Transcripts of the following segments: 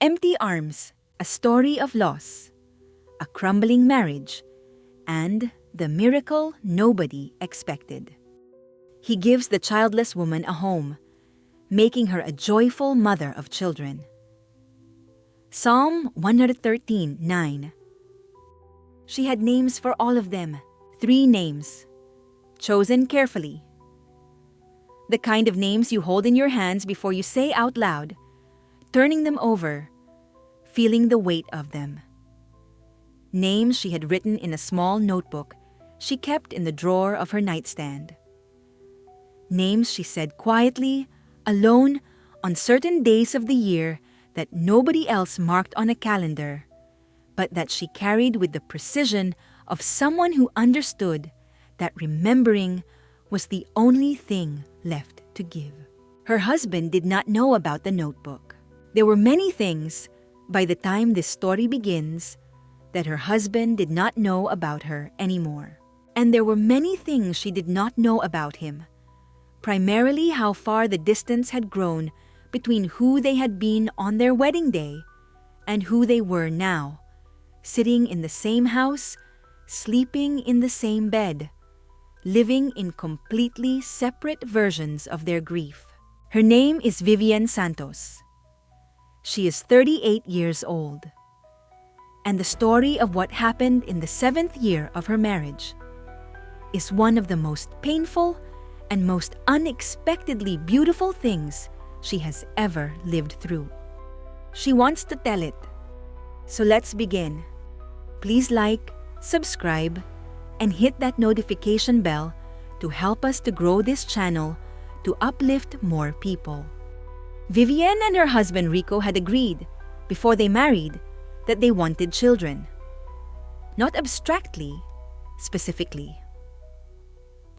Empty Arms, A Story of Loss, A Crumbling Marriage, and The Miracle Nobody Expected. He gives the childless woman a home, making her a joyful mother of children. Psalm 113:9. She had names for all of them, 3 names, chosen carefully. The kind of names you hold in your hands before you say out loud, turning them over, feeling the weight of them. Names she had written in a small notebook she kept in the drawer of her nightstand. Names she said quietly, alone, on certain days of the year that nobody else marked on a calendar, but that she carried with the precision of someone who understood that remembering was the only thing left to give. Her husband did not know about the notebook. There were many things, by the time this story begins, that her husband did not know about her anymore. And there were many things she did not know about him, primarily how far the distance had grown between who they had been on their wedding day and who they were now, sitting in the same house, sleeping in the same bed, living in completely separate versions of their grief. Her name is Vivienne Santos. She is 38 years old. And the story of what happened in the 7th year of her marriage is one of the most painful and most unexpectedly beautiful things she has ever lived through. She wants to tell it. So let's begin. Please like, subscribe, and hit that notification bell to help us to grow this channel to uplift more people. Vivienne and her husband Rico had agreed, before they married, that they wanted children. Not abstractly, specifically.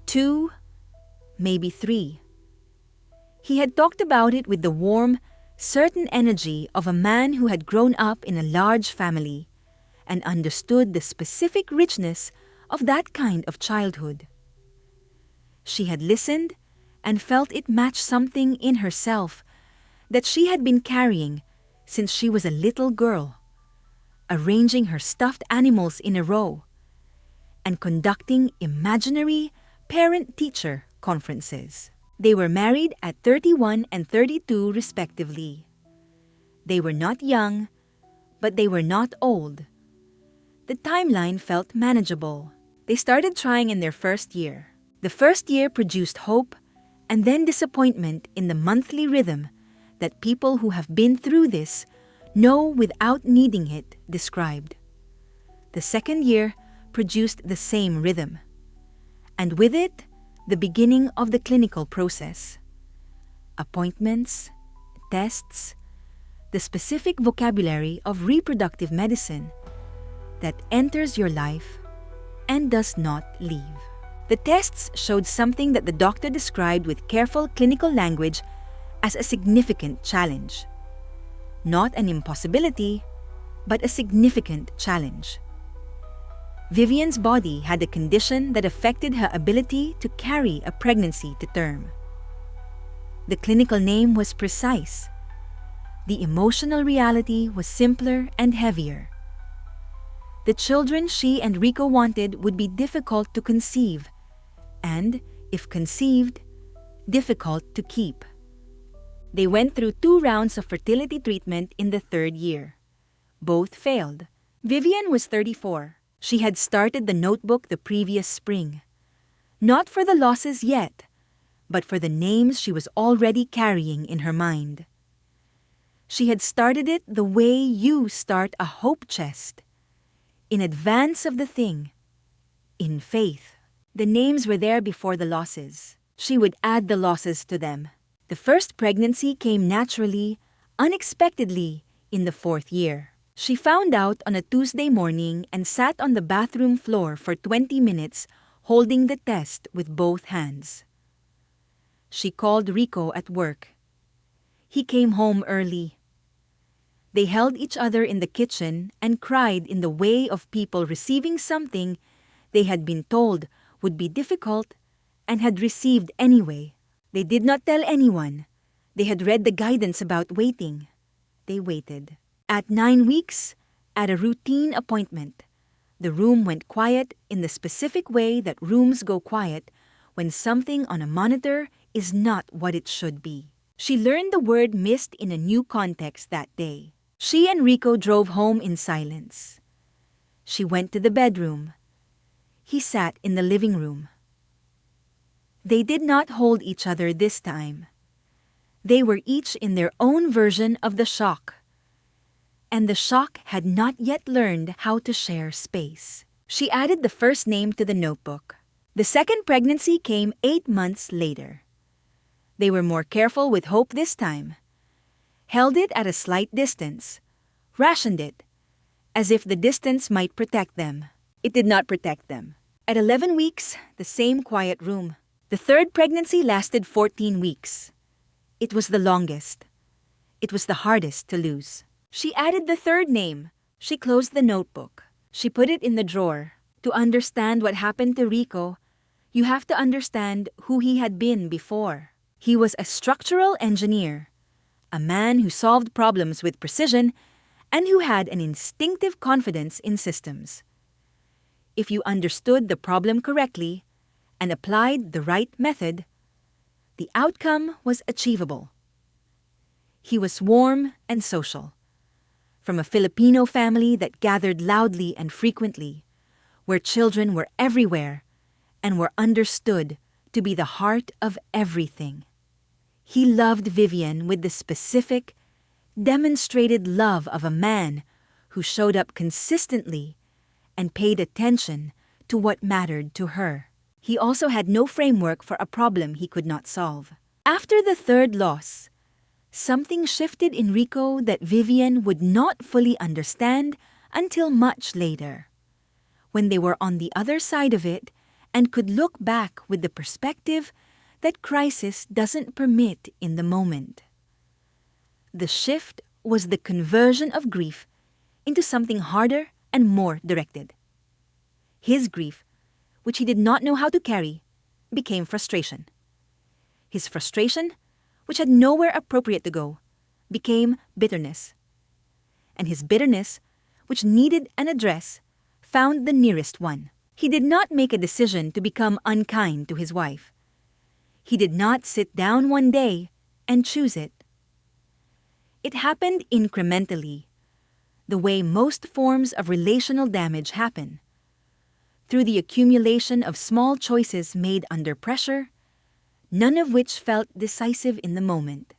2, maybe 3. He had talked about it with the warm, certain energy of a man who had grown up in a large family and understood the specific richness of that kind of childhood. She had listened and felt it match something in herself that she had been carrying since she was a little girl, arranging her stuffed animals in a row and conducting imaginary parent-teacher conferences. They were married at 31 and 32 respectively. They were not young, but they were not old. The timeline felt manageable. They started trying in their first year. The first year produced hope and then disappointment in the monthly rhythm that people who have been through this know without needing it described. The second year produced the same rhythm, and with it, the beginning of the clinical process. Appointments, tests, the specific vocabulary of reproductive medicine that enters your life and does not leave. The tests showed something that the doctor described with careful clinical language as a significant challenge. Not an impossibility, but a significant challenge. Vivienne's body had a condition that affected her ability to carry a pregnancy to term. The clinical name was precise. The emotional reality was simpler and heavier. The children she and Rico wanted would be difficult to conceive, and, if conceived, difficult to keep. They went through 2 rounds of fertility treatment in the 3rd year. Both failed. Vivienne was 34. She had started the notebook the previous spring. Not for the losses yet, but for the names she was already carrying in her mind. She had started it the way you start a hope chest, in advance of the thing, in faith. The names were there before the losses. She would add the losses to them. The first pregnancy came naturally, unexpectedly, in the 4th year. She found out on a Tuesday morning and sat on the bathroom floor for 20 minutes holding the test with both hands. She called Rico at work. He came home early. They held each other in the kitchen and cried in the way of people receiving something they had been told would be difficult and had received anyway. They did not tell anyone. They had read the guidance about waiting. They waited. At 9 weeks, at a routine appointment, the room went quiet in the specific way that rooms go quiet when something on a monitor is not what it should be. She learned the word missed in a new context that day. She and Rico drove home in silence. She went to the bedroom. He sat in the living room. They did not hold each other this time. They were each in their own version of the shock. And the shock had not yet learned how to share space. She added the first name to the notebook. The second pregnancy came 8 months later. They were more careful with Hope this time. Held it at a slight distance. Rationed it, as if the distance might protect them. It did not protect them. At 11 weeks, the same quiet room. The third pregnancy lasted 14 weeks. It was the longest. It was the hardest to lose. She added the third name. She closed the notebook. She put it in the drawer. To understand what happened to Rico, you have to understand who he had been before. He was a structural engineer, a man who solved problems with precision and who had an instinctive confidence in systems. If you understood the problem correctly and applied the right method, the outcome was achievable. He was warm and social. From a Filipino family that gathered loudly and frequently, where children were everywhere and were understood to be the heart of everything. He loved Vivienne with the specific, demonstrated love of a man who showed up consistently and paid attention to what mattered to her. He also had no framework for a problem he could not solve. After the third loss, something shifted in Rico that Vivienne would not fully understand until much later, when they were on the other side of it and could look back with the perspective that crisis doesn't permit in the moment. The shift was the conversion of grief into something harder and more directed. His grief, which he did not know how to carry, became frustration. His frustration, which had nowhere appropriate to go, became bitterness. And his bitterness, which needed an address, found the nearest one. He did not make a decision to become unkind to his wife. He did not sit down one day and choose it. It happened incrementally, the way most forms of relational damage happen, through the accumulation of small choices made under pressure, none of which felt decisive in the moment,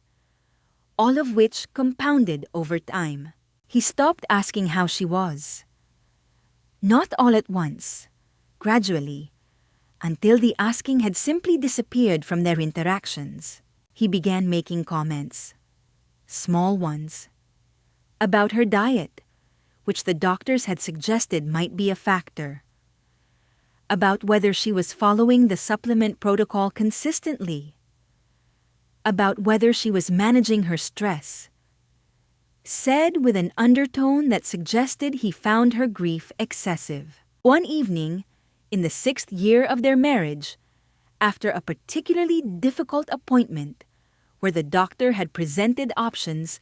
all of which compounded over time. He stopped asking how she was. Not all at once, gradually, until the asking had simply disappeared from their interactions. He began making comments, small ones, about her diet, which the doctors had suggested might be a factor, about whether she was following the supplement protocol consistently, about whether she was managing her stress, said with an undertone that suggested he found her grief excessive. One evening, in the 6th year of their marriage, after a particularly difficult appointment where the doctor had presented options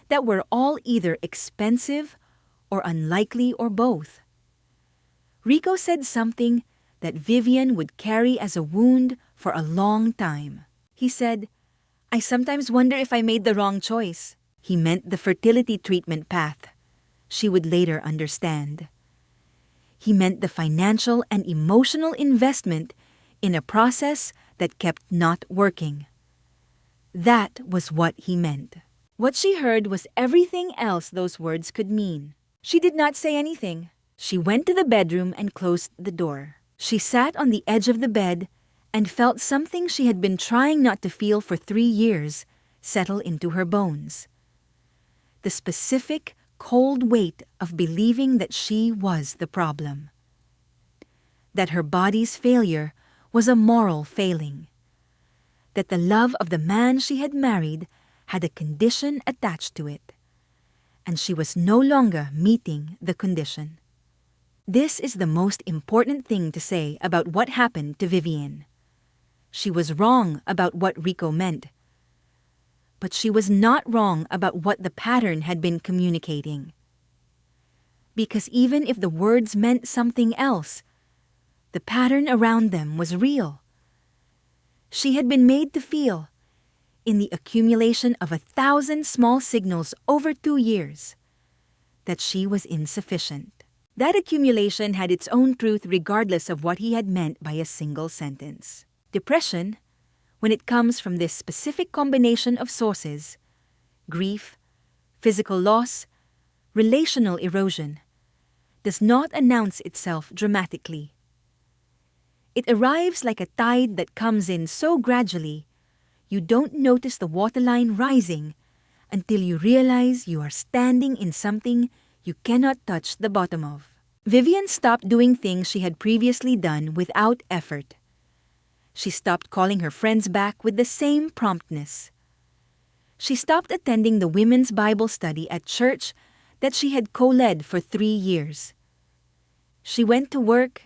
that were all either expensive or unlikely or both, Rico said something that Vivienne would carry as a wound for a long time. He said, "I sometimes wonder if I made the wrong choice." He meant the fertility treatment path. She would later understand. He meant the financial and emotional investment in a process that kept not working. That was what he meant. What she heard was everything else those words could mean. She did not say anything. She went to the bedroom and closed the door. She sat on the edge of the bed and felt something she had been trying not to feel for 3 years settle into her bones. The specific, cold weight of believing that she was the problem. That her body's failure was a moral failing. That the love of the man she had married had a condition attached to it, and she was no longer meeting the condition. This is the most important thing to say about what happened to Vivienne. She was wrong about what Rico meant, But she was not wrong about what the pattern had been communicating. Because even if the words meant something else, the pattern around them was real. She had been made to feel, in the accumulation of 1,000 small signals over 2 years, that she was insufficient. That accumulation had its own truth regardless of what he had meant by a single sentence. Depression, when it comes from this specific combination of sources, grief, physical loss, relational erosion, does not announce itself dramatically. It arrives like a tide that comes in so gradually, you don't notice the waterline rising until you realize you are standing in something you cannot touch the bottom of. Vivienne stopped doing things she had previously done without effort. She stopped calling her friends back with the same promptness. She stopped attending the women's Bible study at church that she had co-led for 3 years. She went to work.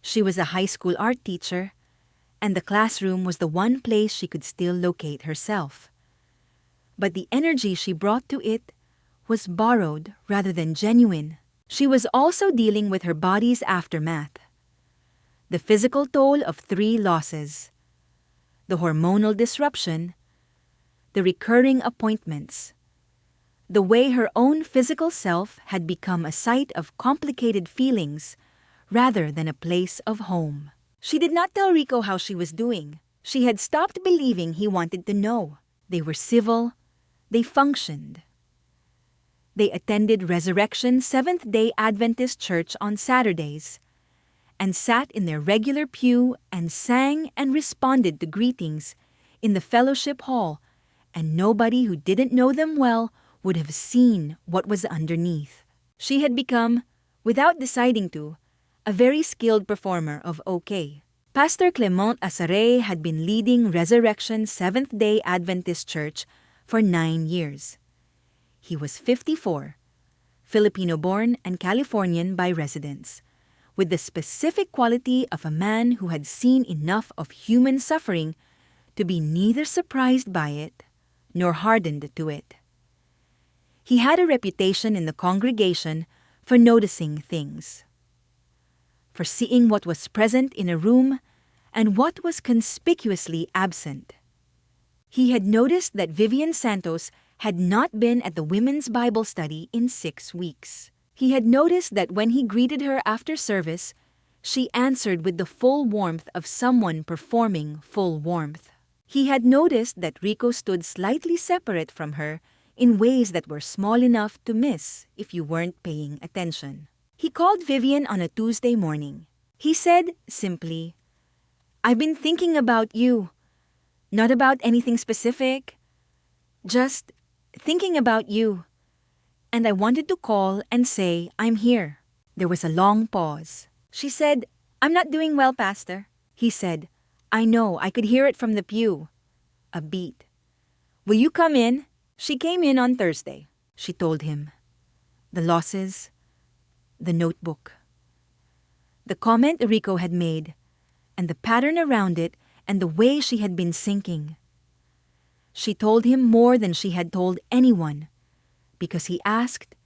She was a high school art teacher, and the classroom was the one place she could still locate herself. But the energy she brought to it was borrowed rather than genuine. She was also dealing with her body's aftermath. The physical toll of 3 losses, the hormonal disruption, the recurring appointments, the way her own physical self had become a site of complicated feelings rather than a place of home. She did not tell Rico how she was doing. She had stopped believing he wanted to know. They were civil. They functioned. They attended Resurrection Seventh-day Adventist Church on Saturdays and sat in their regular pew and sang and responded to greetings in the fellowship hall, and nobody who didn't know them well would have seen what was underneath. She had become, without deciding to, a very skilled performer of OK. Pastor Clement Asare had been leading Resurrection Seventh-day Adventist Church for 9 years. He was 54, Filipino-born and Californian by residence, with the specific quality of a man who had seen enough of human suffering to be neither surprised by it nor hardened to it. He had a reputation in the congregation for noticing things, for seeing what was present in a room and what was conspicuously absent. He had noticed that Vivienne Santos had not been at the women's Bible study in 6 weeks. He had noticed that when he greeted her after service, she answered with the full warmth of someone performing full warmth. He had noticed that Rico stood slightly separate from her in ways that were small enough to miss if you weren't paying attention. He called Vivienne on a Tuesday morning. He said simply, "I've been thinking about you. Not about anything specific. Just thinking about you. And I wanted to call and say I'm here." There was a long pause. She said, "I'm not doing well, Pastor." He said, "I know, I could hear it from the pew." A beat. "Will you come in?" She came in on Thursday. She told him. The losses, the notebook, the comment Rico had made, and the pattern around it and the way she had been sinking. She told him more than she had told anyone, because he asked,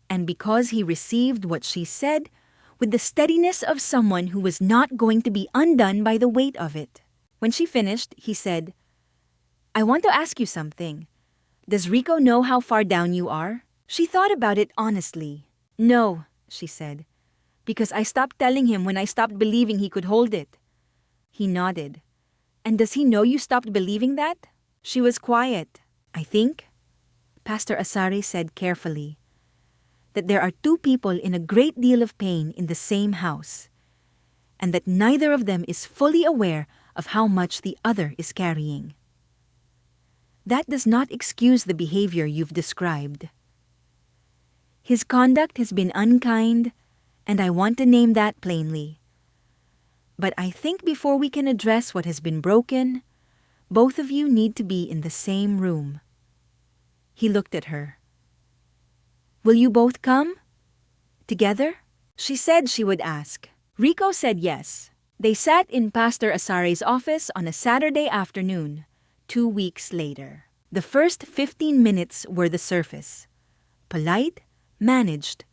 and because he received what she said with the steadiness of someone who was not going to be undone by the weight of it. When she finished, he said, "I want to ask you something. Does Rico know how far down you are?" She thought about it honestly. "No," she said, "because I stopped telling him when I stopped believing he could hold it." He nodded. "And does he know you stopped believing that?" She was quiet. "I think," Pastor Asare said carefully, "that there are 2 people in a great deal of pain in the same house, and that neither of them is fully aware of how much the other is carrying. That does not excuse the behavior you've described. His conduct has been unkind, and I want to name that plainly. But I think before we can address what has been broken, both of you need to be in the same room." He looked at her. "Will you both come? Together?" She said she would ask. Rico said yes. They sat in Pastor Asare's office on a Saturday afternoon, 2 weeks later. The first 15 minutes were the surface. Polite, managed,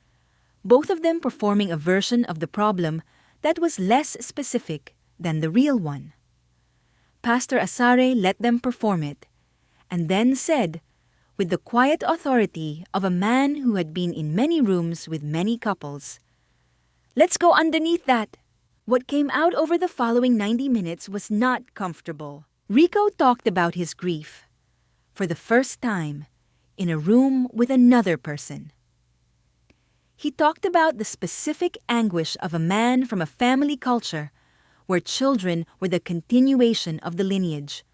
both of them performing a version of the problem that was less specific than the real one. Pastor Asare let them perform it, and then said, with the quiet authority of a man who had been in many rooms with many couples, "Let's go underneath that." What came out over the following 90 minutes was not comfortable. Rico talked about his grief, for the first time, in a room with another person. He talked about the specific anguish of a man from a family culture where children were the continuation of the lineage,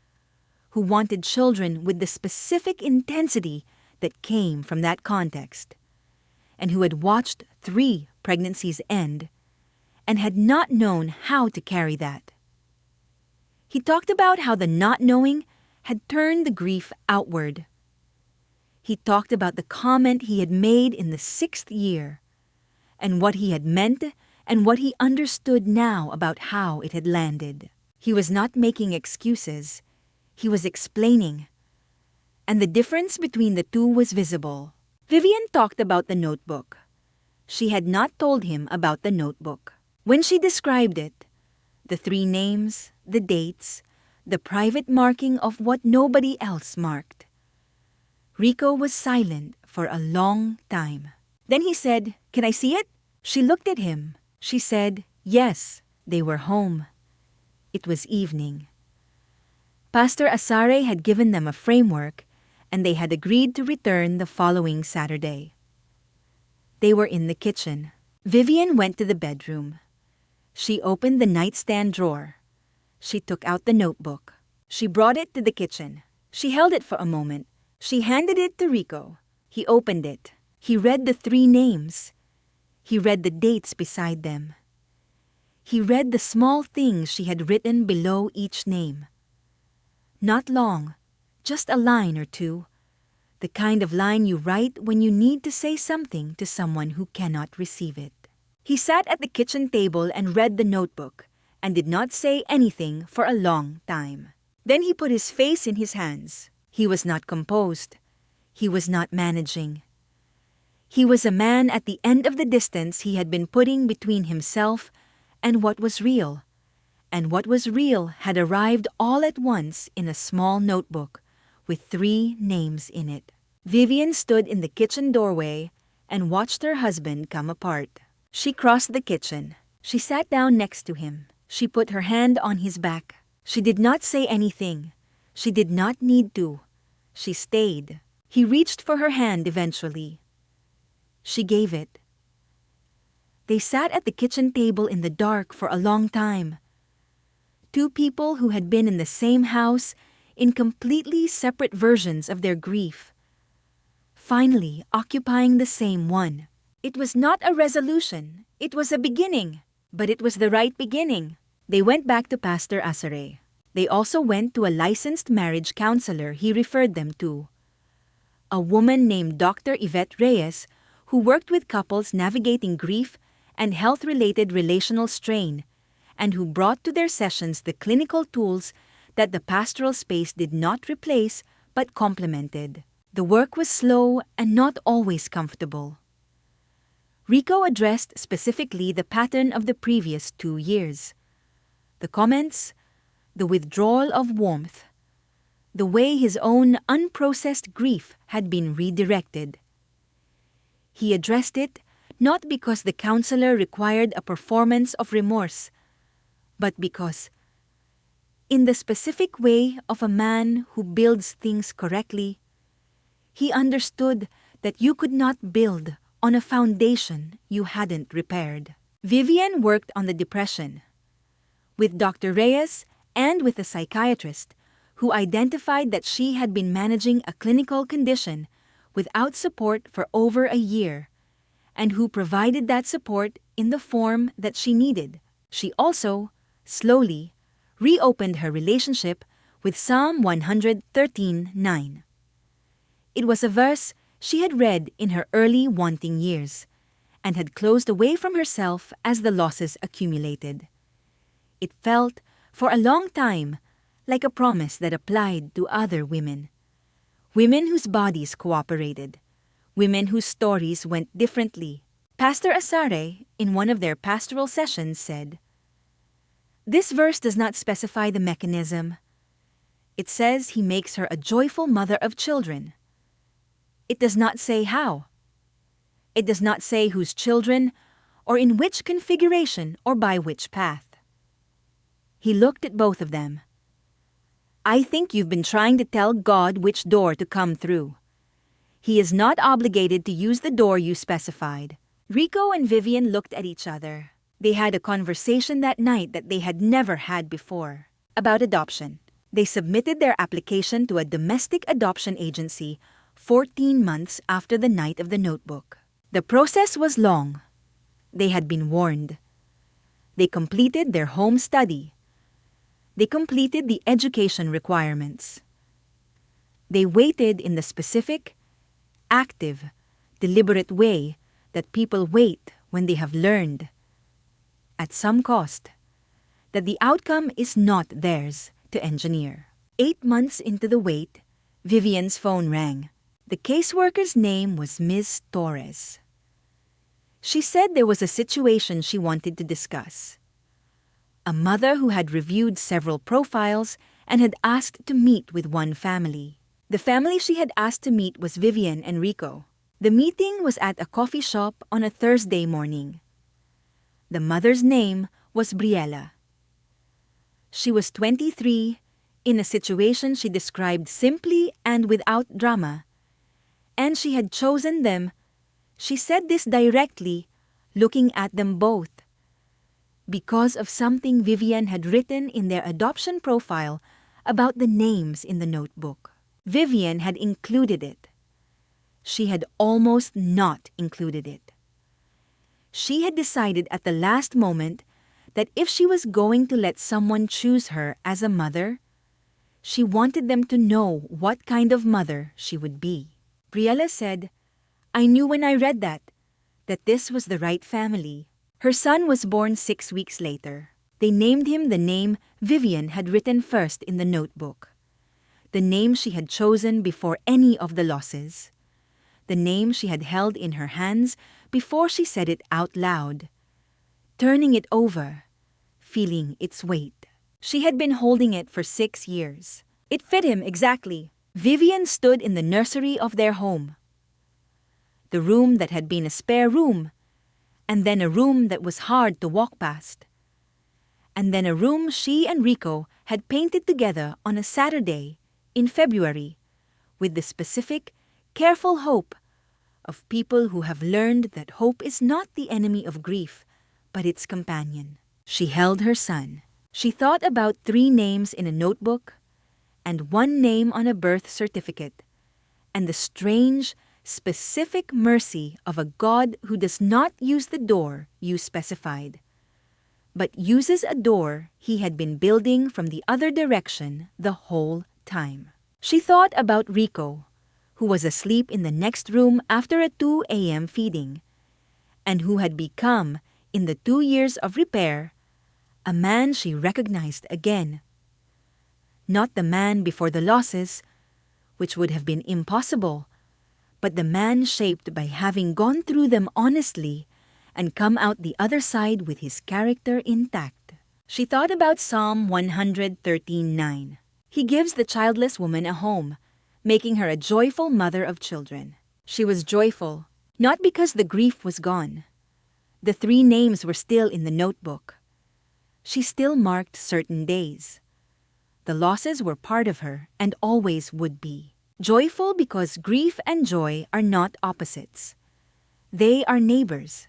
who wanted children with the specific intensity that came from that context, and who had watched 3 pregnancies end and had not known how to carry that. He talked about how the not knowing had turned the grief outward. He talked about the comment he had made in the 6th year, and what he had meant and what he understood now about how it had landed. He was not making excuses. He was explaining. And the difference between the two was visible. Vivienne talked about the notebook. She had not told him about the notebook. When she described it, the 3 names, the dates, the private marking of what nobody else marked, Rico was silent for a long time. Then he said, "Can I see it?" She looked at him. She said, yes, they were home. It was evening. Pastor Asare had given them a framework, and they had agreed to return the following Saturday. They were in the kitchen. Vivienne went to the bedroom. She opened the nightstand drawer. She took out the notebook. She brought it to the kitchen. She held it for a moment. She handed it to Rico. He opened it. He read the 3 names. He read the dates beside them. He read the small things she had written below each name. Not long, just a line or 2, the kind of line you write when you need to say something to someone who cannot receive it. He sat at the kitchen table and read the notebook and did not say anything for a long time. Then he put his face in his hands. He was not composed. He was not managing. He was a man at the end of the distance he had been putting between himself and what was real. And what was real had arrived all at once in a small notebook with 3 names in it. Vivienne stood in the kitchen doorway and watched her husband come apart. She crossed the kitchen. She sat down next to him. She put her hand on his back. She did not say anything. She did not need to. She stayed. He reached for her hand eventually. She gave it. They sat at the kitchen table in the dark for a long time. 2 people who had been in the same house in completely separate versions of their grief, finally occupying the same one. It was not a resolution. It was a beginning, but it was the right beginning. They went back to Pastor Asare. They also went to a licensed marriage counselor he referred them to, a woman named Dr. Yvette Reyes, who worked with couples navigating grief and health-related relational strain, and who brought to their sessions the clinical tools that the pastoral space did not replace but complemented. The work was slow and not always comfortable. Rico addressed specifically the pattern of the previous 2 years. The comments, the withdrawal of warmth, the way his own unprocessed grief had been redirected. He addressed it not because the counselor required a performance of remorse, but because, in the specific way of a man who builds things correctly, he understood that you could not build on a foundation you hadn't repaired. Vivienne worked on the depression with Dr. Reyes and with a psychiatrist who identified that she had been managing a clinical condition without support for over a year, and who provided that support in the form that she needed. She also, slowly, reopened her relationship with Psalm 113:9. It was a verse she had read in her early wanting years, and had closed away from herself as the losses accumulated. It felt, for a long time, like a promise that applied to other women. women whose bodies cooperated, women whose stories went differently. Pastor Asare, in one of their pastoral sessions, said, "This verse does not specify the mechanism. It says he makes her a joyful mother of children. It does not say how. It does not say whose children, or in which configuration, or by which path." He looked at both of them. "I think you've been trying to tell God which door to come through. He is not obligated to use the door you specified." Rico and Vivienne looked at each other. They had a conversation that night that they had never had before, about adoption. They submitted their application to a domestic adoption agency 14 months after the night of the notebook. The process was long. They had been warned. They completed their home study. They completed the education requirements. They waited in the specific, active, deliberate way that people wait when they have learned, at some cost, that the outcome is not theirs to engineer. 8 months into the wait, Vivienne's phone rang. The caseworker's name was Ms. Torres. She said there was a situation she wanted to discuss. A mother who had reviewed several profiles and had asked to meet with one family. The family she had asked to meet was Vivienne and Rico. The meeting was at a coffee shop on a Thursday morning. The mother's name was Briella. She was 23, in a situation she described simply and without drama, and she had chosen them. She said this directly, looking at them both, because of something Vivienne had written in their adoption profile about the names in the notebook. Vivienne had included it. She had almost not included it. She had decided at the last moment that if she was going to let someone choose her as a mother, she wanted them to know what kind of mother she would be. Briella said, "I knew when I read that this was the right family." Her son was born 6 weeks later. They named him the name Vivienne had written first in the notebook, the name she had chosen before any of the losses, the name she had held in her hands before she said it out loud, turning it over, feeling its weight. She had been holding it for 6 years. It fit him exactly. Vivienne stood in the nursery of their home, the room that had been a spare room, and then a room that was hard to walk past, and then a room she and Rico had painted together on a Saturday in February, with the specific, careful hope of people who have learned that hope is not the enemy of grief, but its companion. She held her son. She thought about 3 names in a notebook and 1 name on a birth certificate, and the strange, specific mercy of a God who does not use the door you specified, but uses a door he had been building from the other direction the whole time. She thought about Rico, who was asleep in the next room after a 2 a.m. feeding, and who had become, in the 2 years of repair, a man she recognized again. Not the man before the losses, which would have been impossible, but the man shaped by having gone through them honestly and come out the other side with his character intact. She thought about Psalm 113:9. He gives the childless woman a home, making her a joyful mother of children. She was joyful, not because the grief was gone. The 3 names were still in the notebook. She still marked certain days. The losses were part of her and always would be. Joyful because grief and joy are not opposites. They are neighbors.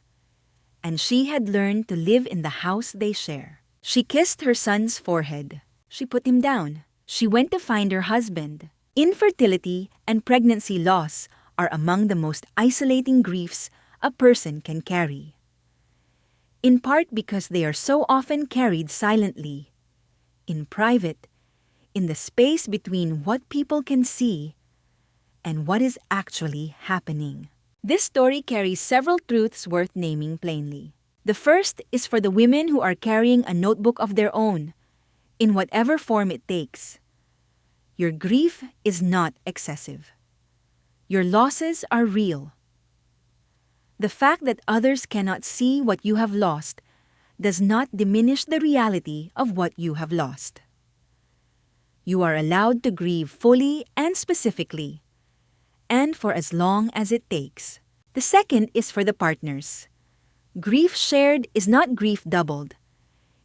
And she had learned to live in the house they share. She kissed her son's forehead. She put him down. She went to find her husband. Infertility and pregnancy loss are among the most isolating griefs a person can carry. In part because they are so often carried silently, in private, in the space between what people can see and what is actually happening. This story carries several truths worth naming plainly. The first is for the women who are carrying a notebook of their own, in whatever form it takes. Your grief is not excessive. Your losses are real. The fact that others cannot see what you have lost does not diminish the reality of what you have lost. You are allowed to grieve fully and specifically, and for as long as it takes. The second is for the partners. Grief shared is not grief doubled.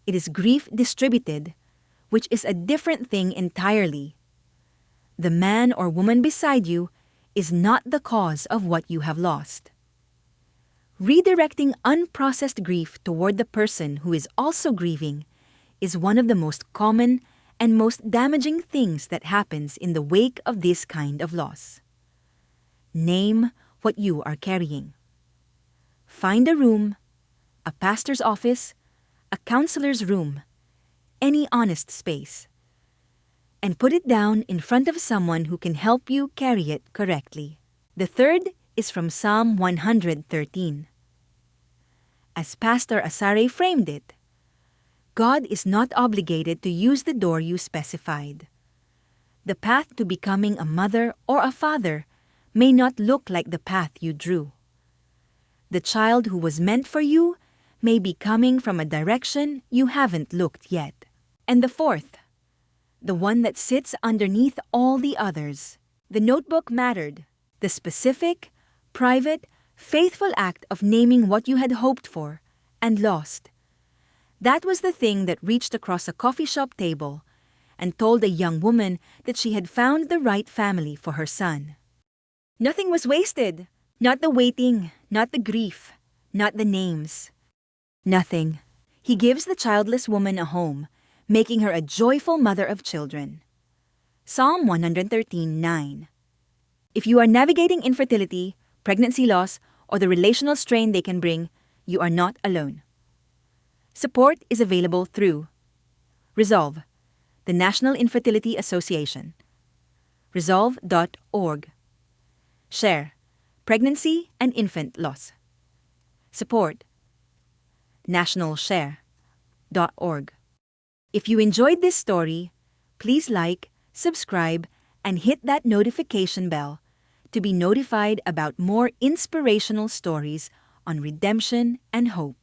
It is grief distributed, which is a different thing entirely. The man or woman beside you is not the cause of what you have lost. Redirecting unprocessed grief toward the person who is also grieving is one of the most common and most damaging things that happens in the wake of this kind of loss. Name what you are carrying. Find a room, a pastor's office, a counselor's room, any honest space, and put it down in front of someone who can help you carry it correctly. The third is from Psalm 113. As Pastor Asare framed it, God is not obligated to use the door you specified. The path to becoming a mother or a father may not look like the path you drew. The child who was meant for you may be coming from a direction you haven't looked yet. And the fourth, the one that sits underneath all the others. The notebook mattered. The specific, private, faithful act of naming what you had hoped for and lost. That was the thing that reached across a coffee shop table and told a young woman that she had found the right family for her son. Nothing was wasted. Not the waiting, not the grief, not the names. Nothing. He gives the childless woman a home, making her a joyful mother of children. Psalm 113:9. If you are navigating infertility, pregnancy loss, or the relational strain they can bring, you are not alone. Support is available through Resolve, the National Infertility Association. Resolve.org. Share, Pregnancy and Infant Loss. Support, nationalshare.org. If you enjoyed this story, please like, subscribe, and hit that notification bell to be notified about more inspirational stories on redemption and hope.